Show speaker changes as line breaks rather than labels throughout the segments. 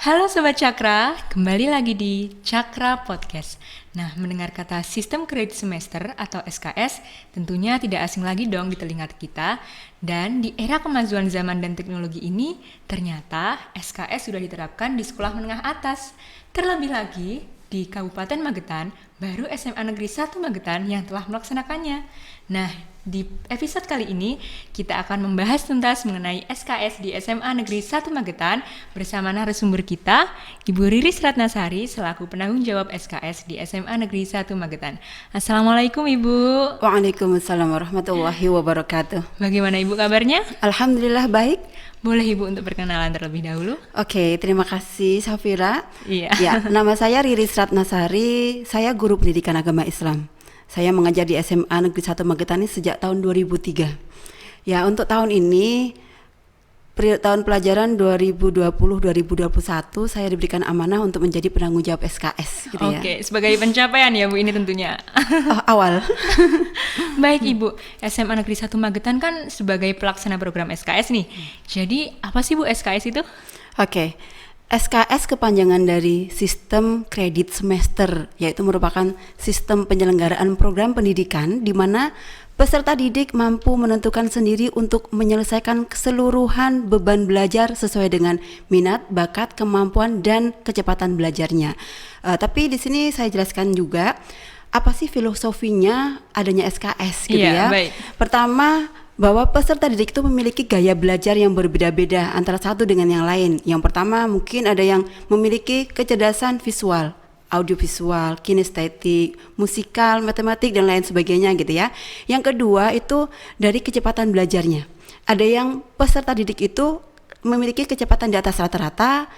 Halo Sobat Cakra, kembali lagi di Cakra Podcast. Nah, mendengar kata Sistem Kredit Semester atau SKS tentunya tidak asing lagi dong di telinga kita. Dan di era kemajuan zaman dan teknologi ini, ternyata SKS sudah diterapkan di sekolah menengah atas. Terlebih lagi, di Kabupaten Magetan, baru SMA Negeri 1 Magetan yang telah melaksanakannya. Nah, di episode kali ini, kita akan membahas tuntas mengenai SKS di SMA Negeri 1 Magetan bersama narasumber kita, Ibu Riris Ratnasari, selaku penanggung jawab SKS di SMA Negeri 1 Magetan. Assalamualaikum Ibu.
Waalaikumsalam warahmatullahi wabarakatuh.
Bagaimana Ibu kabarnya?
Alhamdulillah baik.
Boleh Ibu untuk perkenalan terlebih dahulu?
Oke, terima kasih Safira.
Iya.
Ya, nama saya Riris Ratnasari, saya guru pendidikan agama Islam. Saya mengajar di SMA Negeri 1 Magetan ini sejak tahun 2003. Ya, untuk tahun ini, tahun pelajaran 2020-2021, saya diberikan amanah untuk menjadi penanggung jawab SKS. Gitu ya.
Oke, sebagai pencapaian ya Bu ini tentunya.
Awal.
Baik Ibu, SMA Negeri 1 Magetan kan sebagai pelaksana program SKS nih. Jadi apa sih Bu SKS itu?
Oke. SKS kepanjangan dari Sistem Kredit Semester, yaitu merupakan sistem penyelenggaraan program pendidikan di mana peserta didik mampu menentukan sendiri untuk menyelesaikan keseluruhan beban belajar sesuai dengan minat, bakat, kemampuan, dan kecepatan belajarnya. Tapi di sini saya jelaskan juga apa sih filosofinya adanya SKS gitu ya.
Baik.
Pertama, bahwa peserta didik itu memiliki gaya belajar yang berbeda-beda antara satu dengan yang lain. Yang pertama, mungkin ada yang memiliki kecerdasan visual, audiovisual, kinestetik, musikal, matematik, dan lain sebagainya gitu ya. Yang kedua itu dari kecepatan belajarnya. Ada yang peserta didik itu memiliki kecepatan di atas rata-rata,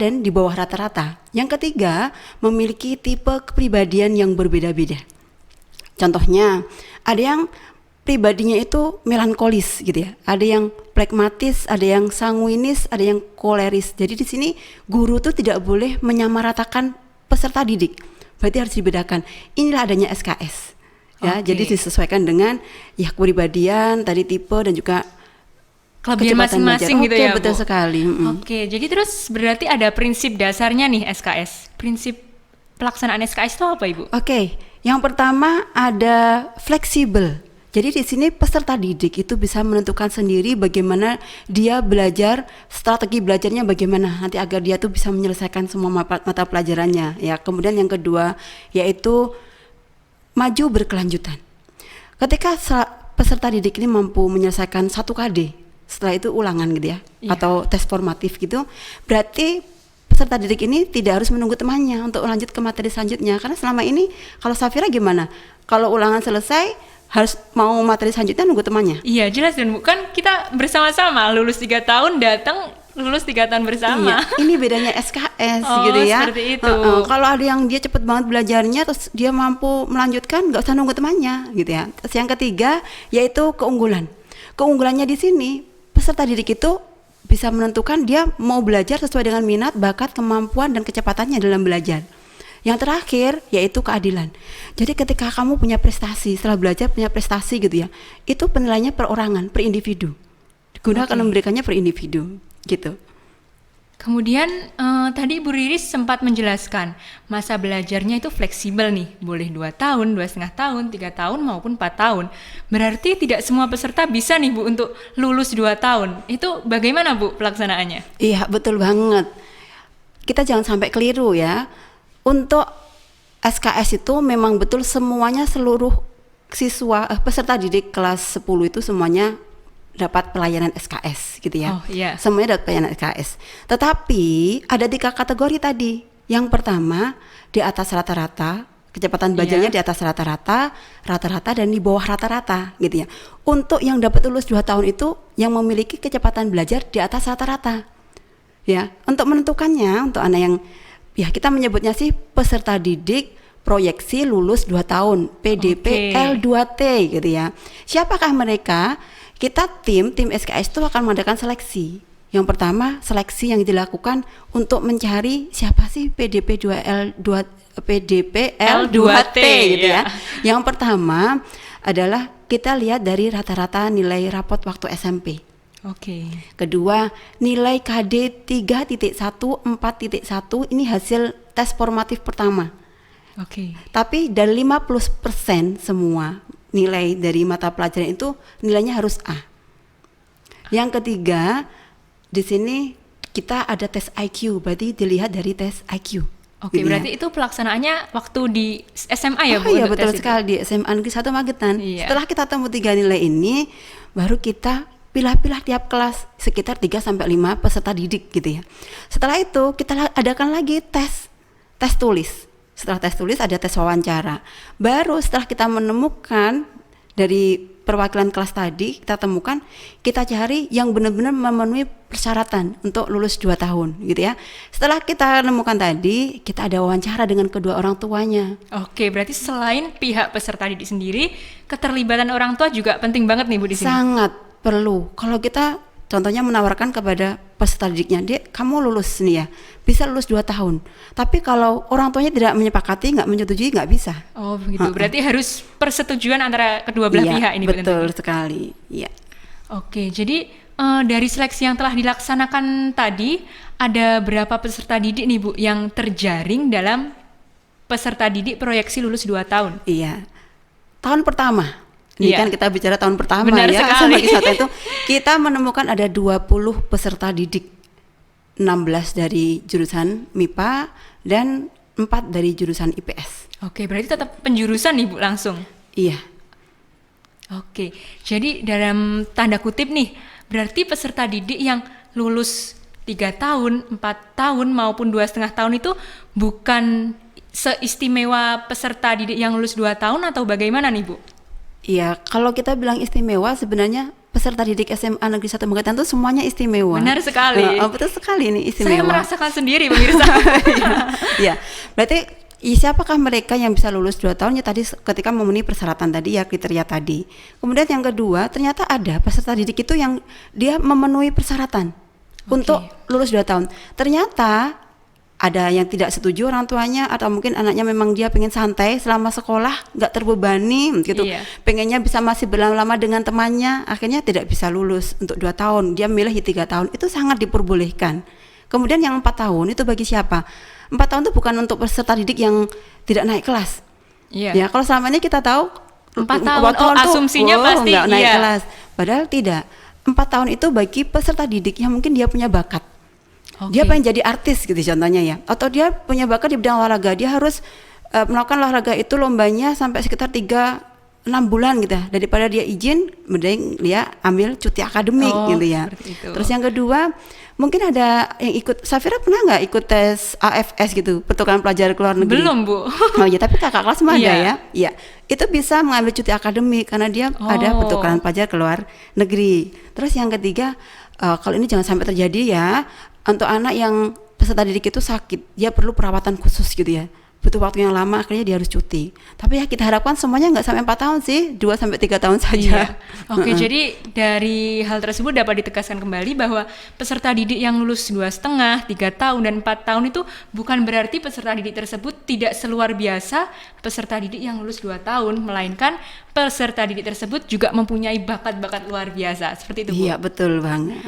dan di bawah rata-rata. Yang ketiga, memiliki tipe kepribadian yang berbeda-beda. Contohnya, ada yang pribadinya itu melankolis gitu ya. Ada yang pragmatis, ada yang sanguinis, ada yang koleris. Jadi di sini guru tuh tidak boleh menyamaratakan peserta didik. Berarti harus dibedakan. Inilah adanya SKS. Ya, jadi disesuaikan dengan ya kepribadian, tadi tipe dan juga
kelebihan masing-masing gitu ya Bu?
Betul sekali.
Oke, jadi terus berarti ada prinsip dasarnya nih SKS. Prinsip pelaksanaan SKS itu apa Ibu?
Oke, yang pertama ada fleksibel. Jadi di sini peserta didik itu bisa menentukan sendiri bagaimana dia belajar, strategi belajarnya bagaimana nanti agar dia tuh bisa menyelesaikan semua mata pelajarannya. Ya, kemudian yang kedua yaitu maju berkelanjutan. Ketika peserta didik ini mampu menyelesaikan 1 KD, setelah itu ulangan gitu ya, atau tes formatif gitu, berarti peserta didik ini tidak harus menunggu temannya untuk lanjut ke materi selanjutnya. Karena selama ini kalau Safira gimana? Kalau ulangan selesai harus mau materi selanjutnya nunggu temannya.
Iya jelas dan bukan kita bersama-sama lulus 3 tahun datang lulus 3 tahun bersama.
Iya, ini bedanya SKS gitu ya.
Seperti itu.
Kalau ada yang dia cepet banget belajarnya terus dia mampu melanjutkan nggak usah nunggu temannya gitu ya. Terus yang ketiga yaitu keunggulan. Keunggulannya di sini peserta didik itu bisa menentukan dia mau belajar sesuai dengan minat, bakat, kemampuan dan kecepatannya dalam belajar. Yang terakhir yaitu keadilan. Jadi ketika kamu punya prestasi, setelah belajar punya prestasi gitu ya, itu penilaiannya perorangan, per individu. Digunakan memberikannya per individu gitu.
Kemudian tadi Ibu Riris sempat menjelaskan masa belajarnya itu fleksibel nih, boleh 2 tahun, 2,5 tahun, 3 tahun maupun 4 tahun. Berarti tidak semua peserta bisa nih Bu untuk lulus 2 tahun. Itu bagaimana Bu pelaksanaannya?
Iya betul banget. Kita jangan sampai keliru ya. Untuk SKS itu memang betul semuanya seluruh siswa peserta didik kelas 10 itu semuanya dapat pelayanan SKS gitu ya. Semuanya dapat pelayanan SKS. Tetapi ada 3 kategori tadi. Yang pertama di atas rata-rata, kecepatan belajarnya di atas rata-rata dan di bawah rata-rata gitu ya. Untuk yang dapat lulus 2 tahun itu yang memiliki kecepatan belajar di atas rata-rata. Ya, untuk menentukannya untuk anak yang ya kita menyebutnya sih peserta didik proyeksi lulus 2 tahun PDP L2T gitu ya. Siapakah mereka? Kita tim SKS itu akan mengadakan seleksi. Yang pertama seleksi yang dilakukan untuk mencari siapa sih PDP L2T gitu ya. Yang pertama adalah kita lihat dari rata-rata nilai rapot waktu SMP.
Oke.
Kedua, nilai KD 3.1, 4.1 ini hasil tes formatif pertama.
Oke.
Tapi dari 50% semua nilai dari mata pelajaran itu nilainya harus A. Yang ketiga, di sini kita ada tes IQ, berarti dilihat dari tes IQ.
Oke,
gitu ya.
berarti itu pelaksanaannya waktu di SMA ya,
Oh
Bu?
iya,
untuk
betul
tes itu?
sekali, di SMA Negeri 1 Magetan.
Iya.
Setelah kita temu 3 nilai ini, baru kita pilah-pilah tiap kelas sekitar 3-5 peserta didik gitu ya. Setelah itu kita adakan lagi tes tulis. Setelah tes tulis ada tes wawancara. Baru setelah kita menemukan dari perwakilan kelas tadi, kita temukan, kita cari yang benar-benar memenuhi persyaratan untuk lulus 2 tahun gitu ya. Setelah kita menemukan tadi, kita ada wawancara dengan kedua orang tuanya.
Oke, berarti selain pihak peserta didik sendiri, keterlibatan orang tua juga penting banget nih Bu di sini.
Sangat perlu. Kalau kita contohnya menawarkan kepada peserta didiknya, "Dek, kamu lulus nih ya, bisa lulus 2 tahun. Tapi kalau orang tuanya tidak menyepakati, nggak menyetujui, nggak bisa."
Oh begitu, berarti harus persetujuan antara kedua belah
Iya,
pihak ini. Bu,
betul
tentunya.
sekali. Iya.
Oke, jadi dari seleksi yang telah dilaksanakan tadi, ada berapa peserta didik nih Bu yang terjaring dalam peserta didik proyeksi lulus 2 tahun?
Iya. Tahun pertama. Ini
Iya.
kan kita bicara tahun pertama.
Benar
ya.
sekali.
Sama kisah itu kita menemukan ada 20 peserta didik. 16 dari jurusan MIPA dan 4 dari jurusan IPS.
Oke, berarti tetap penjurusan nih Bu langsung.
Iya.
Oke, jadi dalam tanda kutip nih, berarti peserta didik yang lulus 3 tahun, 4 tahun maupun 2,5 tahun itu bukan seistimewa peserta didik yang lulus 2 tahun atau bagaimana nih Bu?
Iya, kalau kita bilang istimewa sebenarnya peserta didik SMA Negeri 1 Magetan itu semuanya istimewa.
Benar sekali.
Betul sekali ini
Saya
istimewa.
merasakan sendiri pemirsa.
Iya. Berarti siapakah mereka yang bisa lulus 2 tahun ya tadi ketika memenuhi persyaratan tadi ya, kriteria tadi. Kemudian yang kedua, ternyata ada peserta didik itu yang dia memenuhi persyaratan untuk lulus 2 tahun. Ternyata ada yang tidak setuju orang tuanya, atau mungkin anaknya memang dia pengen santai selama sekolah, nggak terbebani gitu.
Iya.
Pengennya bisa masih berlama-lama dengan temannya, akhirnya tidak bisa lulus untuk 2 tahun. Dia milih 3 tahun, itu sangat diperbolehkan. Kemudian yang 4 tahun itu bagi siapa? 4 tahun itu bukan untuk peserta didik yang tidak naik kelas.
Iya.
Ya, kalau selama ini kita tahu
4 tahun,
tuh,
asumsinya pasti
nggak naik
iya.
kelas. Padahal tidak. 4 tahun itu bagi peserta didik yang mungkin dia punya bakat.
Oke.
Dia pengen jadi artis gitu contohnya ya. Atau dia punya bakat di bidang olahraga. Dia harus melakukan olahraga itu lombanya sampai sekitar 3-6 bulan gitu ya. Daripada dia izin, mending dia ambil cuti akademik gitu ya.
Itu.
Terus yang kedua, mungkin ada yang ikut, Safira pernah nggak ikut tes AFS gitu, pertukaran pelajar ke luar negeri?
Belum Bu.
Oh iya, tapi kakak kelas mah ada
Iya.
ya. Iya, itu bisa mengambil cuti akademik karena dia ada pertukaran pelajar ke luar negeri. Terus yang ketiga, kalau ini jangan sampai terjadi ya, untuk anak yang peserta didik itu sakit, dia perlu perawatan khusus gitu ya. Butuh waktu yang lama, akhirnya dia harus cuti. Tapi ya kita harapkan semuanya nggak sampai 4 tahun sih, 2-3 tahun saja.
Iya. Oke, jadi dari hal tersebut dapat ditegaskan kembali bahwa peserta didik yang lulus 2,5, 3 tahun, dan 4 tahun itu bukan berarti peserta didik tersebut tidak seluar biasa peserta didik yang lulus 2 tahun, melainkan peserta didik tersebut juga mempunyai bakat-bakat luar biasa. Seperti itu, Bu.
Iya, betul banget.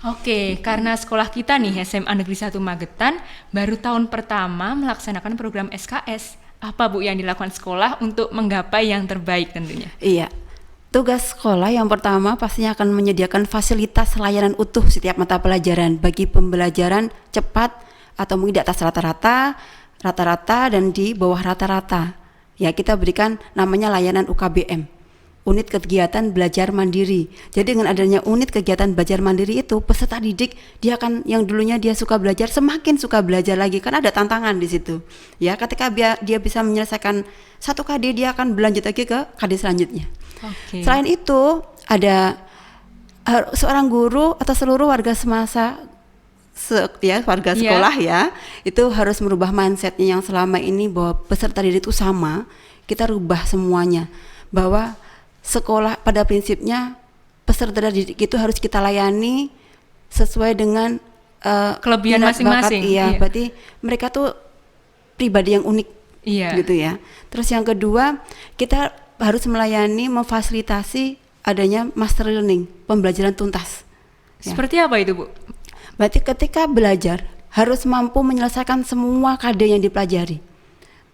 Oke, karena sekolah kita nih SMA Negeri 1 Magetan baru tahun pertama melaksanakan program SKS. Apa Bu yang dilakukan sekolah untuk menggapai yang terbaik tentunya?
Iya. Tugas sekolah yang pertama pastinya akan menyediakan fasilitas layanan utuh setiap mata pelajaran bagi pembelajaran cepat atau mungkin di atas rata-rata, dan di bawah rata-rata. Ya, kita berikan namanya layanan UKBM. Unit kegiatan belajar mandiri. Jadi dengan adanya unit kegiatan belajar mandiri itu, peserta didik dia akan, yang dulunya dia suka belajar, semakin suka belajar lagi karena ada tantangan di situ. Ya, ketika dia bisa menyelesaikan 1 KD, dia akan berlanjut lagi ke KD selanjutnya.
Oke.
Selain itu, ada seorang guru atau seluruh warga semasa warga sekolah ya, itu harus merubah mindsetnya yang selama ini bahwa peserta didik itu sama. Kita rubah semuanya, bahwa sekolah pada prinsipnya peserta didik itu harus kita layani sesuai dengan
kelebihan
minat
masing-masing.
bakat. Iya, berarti mereka tuh pribadi yang unik.
Iya.
Gitu ya. Terus yang kedua, kita harus melayani, memfasilitasi adanya master learning, pembelajaran tuntas. Ya.
Seperti apa itu, Bu?
Berarti ketika belajar harus mampu menyelesaikan semua KD yang dipelajari.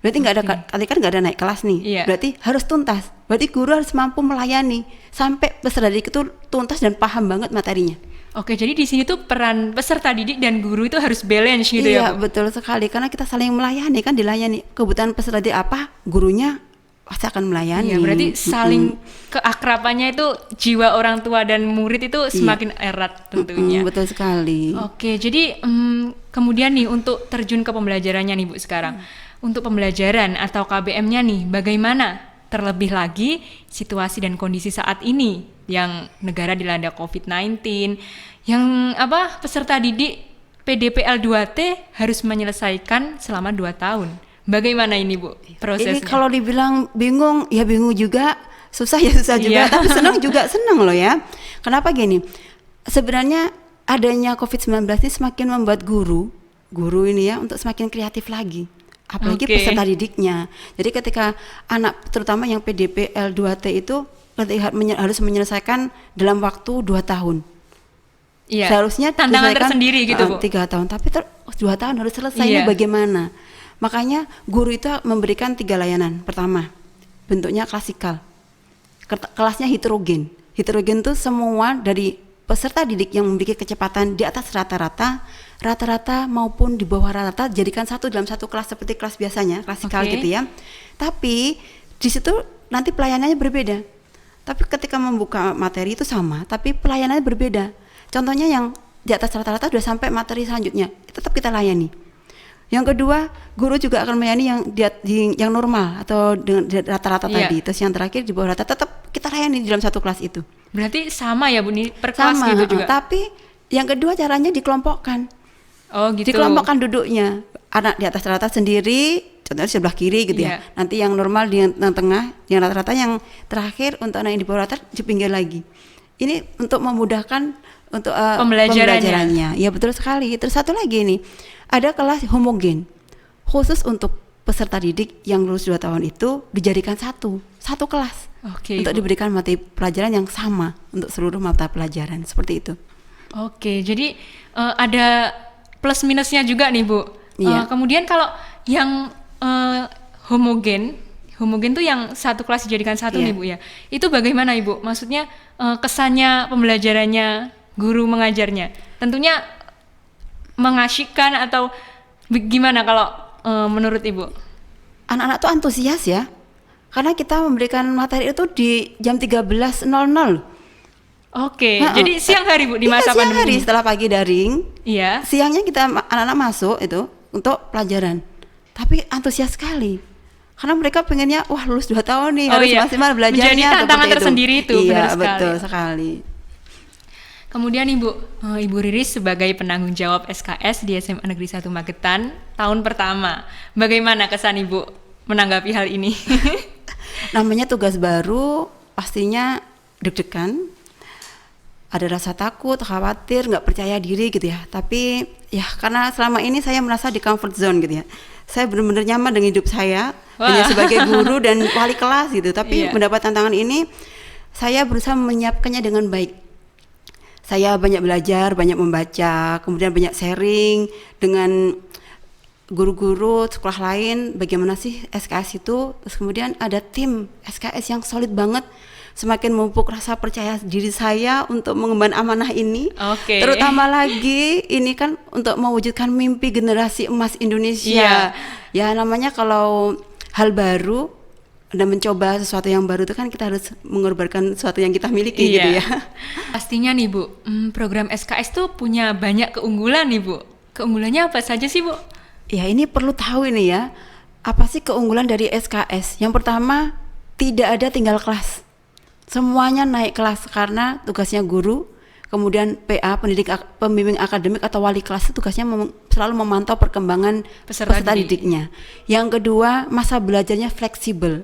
Berarti nggak ada, tadi kan nggak ada naik kelas nih.
Iya.
Berarti harus tuntas. Berarti guru harus mampu melayani sampai peserta didik itu tuntas dan paham banget materinya.
Oke, jadi di sini tuh peran peserta didik dan guru itu harus balance gitu ya,
Iya,
Bu?
betul sekali. Karena kita saling melayani kan, dilayani. Kebutuhan peserta didik apa, gurunya pasti akan melayani.
Iya, berarti saling keakrabannya itu jiwa orang tua dan murid itu semakin erat tentunya.
Betul sekali.
Oke, jadi kemudian nih untuk terjun ke pembelajarannya nih Bu sekarang. Untuk pembelajaran atau KBM-nya nih, bagaimana? Terlebih lagi situasi dan kondisi saat ini yang negara dilanda COVID-19, yang peserta didik PDPL 2T harus menyelesaikan selama 2 tahun. Bagaimana ini Bu prosesnya?
Ini kalau dibilang bingung, ya bingung juga, susah ya susah juga,
Iya.
tapi senang juga senang loh ya. Kenapa gini? Sebenarnya adanya COVID-19 ini semakin membuat guru ini ya untuk semakin kreatif lagi. Apalagi
Oke.
peserta didiknya. Jadi ketika anak terutama yang PDPL 2T itu harus menyelesaikan dalam waktu 2 tahun.
Iya.
Seharusnya
tantangan
diselesaikan,
tersendiri gitu Bu.
3 tahun, tapi 2 tahun harus selesai.
Iya.
Ini bagaimana? Makanya guru itu memberikan 3 layanan. Pertama, bentuknya klasikal. Kelasnya heterogen. Heterogen itu semua dari peserta didik yang memiliki kecepatan di atas rata-rata maupun di bawah rata-rata, jadikan satu dalam satu kelas seperti kelas biasanya, klasikal
Oke.
gitu ya. Tapi di situ nanti pelayanannya berbeda. Tapi ketika membuka materi itu sama, tapi pelayanannya berbeda. Contohnya yang di atas rata-rata sudah sampai materi selanjutnya, tetap kita layani. Yang kedua, guru juga akan melayani yang normal atau dengan rata-rata
Iya.
tadi. Terus yang terakhir di bawah rata, tetap kita layani di dalam satu kelas itu.
Berarti sama ya Bu, nih per kelas
Sama,
gitu juga.
tapi yang kedua caranya dikelompokkan.
Oh gitu.
Dikelompokkan duduknya. Anak di atas rata sendiri, contohnya di sebelah kiri gitu
Iya.
ya. Nanti yang normal di yang tengah, yang rata-rata yang terakhir, untuk anak yang di bawah rata di pinggir lagi. Ini untuk memudahkan untuk pembelajarannya. Ya betul sekali. Terus satu lagi nih, ada kelas homogen. Khusus untuk peserta didik yang lulus 2 tahun itu dijadikan satu kelas.
Oke,
untuk
Bu.
diberikan materi pelajaran yang sama untuk seluruh mata pelajaran, seperti itu.
Oke, jadi ada plus minusnya juga nih Bu.
Iya.
Kemudian kalau yang homogen tuh yang satu kelas dijadikan satu
Iya.
nih Bu ya. Itu bagaimana Ibu? Maksudnya kesannya pembelajarannya, guru mengajarnya. Tentunya mengasyikkan atau gimana kalau menurut Ibu?
Anak-anak tuh antusias ya, karena kita memberikan materi itu di jam 13.00.
Oke,
Ha-ha.
jadi siang hari Bu di masa
siang
pandemi
hari
ini?
setelah pagi daring.
Iya.
Siangnya kita anak-anak masuk itu untuk pelajaran. Tapi antusias sekali. Karena mereka pengennya wah lulus 2 tahun nih,
Oh
harus
iya.
maksimal belajarnya.
Menjadi tantangan
seperti
tersendiri itu,
Iya,
benar sekali.
betul sekali.
Kemudian Ibu Riris sebagai penanggung jawab SKS di SMA Negeri 1 Magetan tahun pertama. Bagaimana kesan Ibu menanggapi hal ini?
Namanya tugas baru, pastinya deg-degan. Ada rasa takut, khawatir, nggak percaya diri gitu ya. Tapi ya karena selama ini saya merasa di comfort zone gitu ya. Saya benar-benar nyaman dengan hidup saya,
Wah.
hanya sebagai guru dan wali kelas gitu. Tapi
Iya.
mendapat tantangan ini, saya berusaha menyiapkannya dengan baik. Saya banyak belajar, banyak membaca, kemudian banyak sharing dengan guru-guru sekolah lain, bagaimana sih SKS itu. Terus kemudian ada tim SKS yang solid banget, semakin memupuk rasa percaya diri saya untuk mengemban amanah ini.
Oke.
Terutama lagi ini kan untuk mewujudkan mimpi generasi emas Indonesia. Ya namanya kalau hal baru dan mencoba sesuatu yang baru itu kan kita harus mengorbankan sesuatu yang kita miliki gitu ya.
Pastinya nih Bu, program SKS tuh punya banyak keunggulan nih Bu. Keunggulannya apa saja sih Bu?
Ya ini perlu tahu ini ya, apa sih keunggulan dari SKS? Yang pertama, tidak ada tinggal kelas. Semuanya naik kelas karena tugasnya guru, kemudian PA, pembimbing akademik atau wali kelas itu tugasnya selalu memantau perkembangan peserta didiknya. Yang kedua, masa belajarnya fleksibel.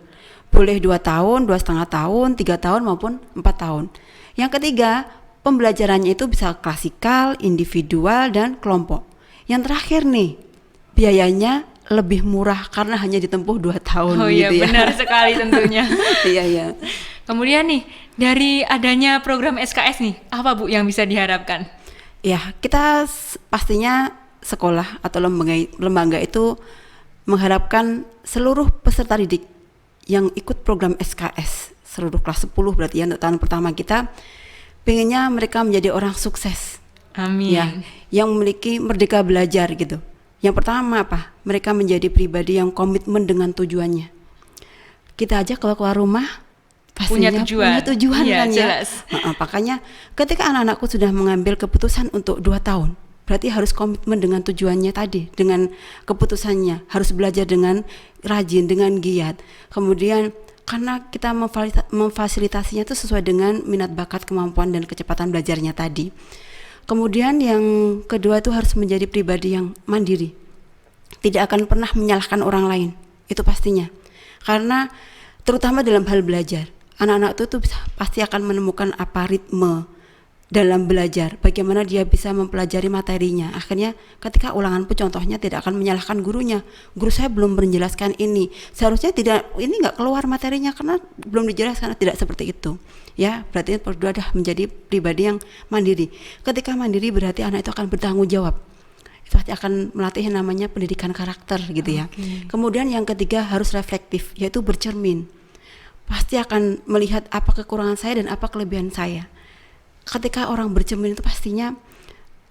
Boleh 2 tahun, 2,5 tahun, 3 tahun maupun 4 tahun. Yang ketiga, pembelajarannya itu bisa klasikal, individual, dan kelompok. Yang terakhir nih, biayanya lebih murah karena hanya ditempuh 2 tahun
Oh
gitu
iya,
ya.
benar sekali tentunya.
Iya.
Kemudian nih, dari adanya program SKS nih, apa Bu yang bisa diharapkan?
Ya, kita pastinya sekolah atau lembaga itu mengharapkan seluruh peserta didik yang ikut program SKS, seluruh kelas 10 berarti ya untuk tahun pertama kita, pengennya mereka menjadi orang sukses.
Amin.
Ya, yang memiliki merdeka belajar gitu. Yang pertama apa? Mereka menjadi pribadi yang komitmen dengan tujuannya. Kita aja kalau keluar rumah pastinya punya tujuan
iya,
kan
jelas.
ya. Makanya ketika anak-anakku sudah mengambil keputusan untuk 2 tahun, berarti harus komitmen dengan tujuannya tadi, dengan keputusannya, harus belajar dengan rajin, dengan giat. Kemudian karena kita memfasilitasinya itu sesuai dengan minat bakat, kemampuan dan kecepatan belajarnya tadi. Kemudian yang kedua itu harus menjadi pribadi yang mandiri. Tidak akan pernah menyalahkan orang lain, itu pastinya. Karena terutama dalam hal belajar, anak-anak itu pasti akan menemukan apa ritme dalam belajar, bagaimana dia bisa mempelajari materinya. Akhirnya ketika ulangan pun contohnya tidak akan menyalahkan gurunya. Guru saya belum menjelaskan ini, seharusnya ini nggak keluar materinya karena belum dijelaskan. Tidak seperti itu. Ya, berarti perlu ada menjadi pribadi yang mandiri. Ketika mandiri berarti anak itu akan bertanggung jawab. Itu pasti akan melatih yang namanya pendidikan karakter gitu ya. Kemudian yang ketiga harus reflektif, yaitu bercermin. Pasti akan melihat apa kekurangan saya dan apa kelebihan saya. Ketika orang bercermin itu pastinya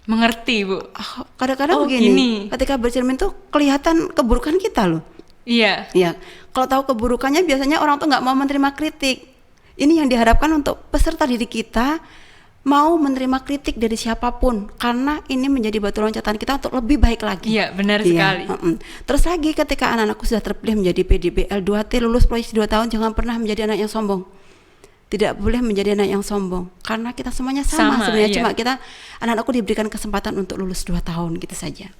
mengerti, Bu.
Kadang-kadang begini, ketika bercermin tuh kelihatan keburukan kita loh.
Iya.
Ya, kalau tahu keburukannya biasanya orang tuh nggak mau menerima kritik. Ini yang diharapkan untuk peserta didik kita, mau menerima kritik dari siapapun, karena ini menjadi batu loncatan kita untuk lebih baik lagi.
Iya, benar sekali.
Terus lagi ketika anak-anakku sudah terpilih menjadi PDBL 2T, lulus proyeksi 2 tahun, jangan pernah menjadi anak yang sombong. Tidak boleh menjadi anak yang sombong, karena kita semuanya sama sebenarnya, cuma kita anak-anakku diberikan kesempatan untuk lulus 2 tahun gitu saja.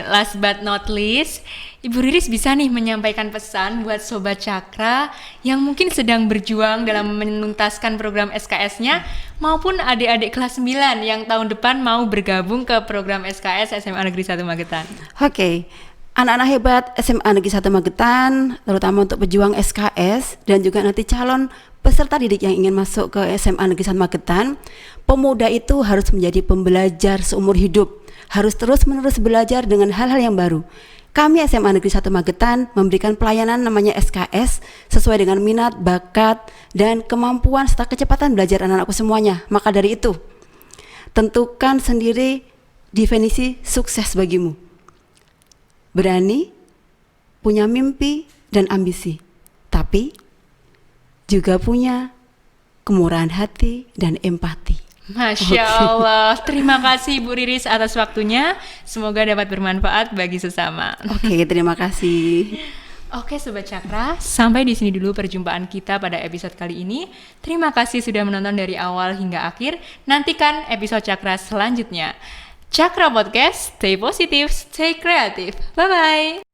Last but not least, Ibu Riris bisa nih menyampaikan pesan buat Sobat Cakra yang mungkin sedang berjuang dalam menuntaskan program SKS-nya maupun adik-adik kelas 9 yang tahun depan mau bergabung ke program SKS SMA Negeri 1 Magetan.
Oke. Anak-anak hebat SMA Negeri 1 Magetan, terutama untuk pejuang SKS dan juga nanti calon peserta didik yang ingin masuk ke SMA Negeri 1 Magetan, pemuda itu harus menjadi pembelajar seumur hidup, harus terus-menerus belajar dengan hal-hal yang baru. Kami SMA Negeri 1 Magetan memberikan pelayanan namanya SKS sesuai dengan minat, bakat, dan kemampuan serta kecepatan belajar anak-anakku semuanya. Maka dari itu, tentukan sendiri definisi sukses bagimu. Berani, punya mimpi dan ambisi, tapi juga punya kemurahan hati dan empati.
Masya Allah, terima kasih Bu Riris atas waktunya. Semoga dapat bermanfaat bagi sesama.
Oke, terima kasih.
Oke Sobat Cakra, sampai di sini dulu perjumpaan kita pada episode kali ini. Terima kasih sudah menonton dari awal hingga akhir. Nantikan episode Cakra selanjutnya. Cakra Podcast, stay positif, stay kreatif. Bye-bye.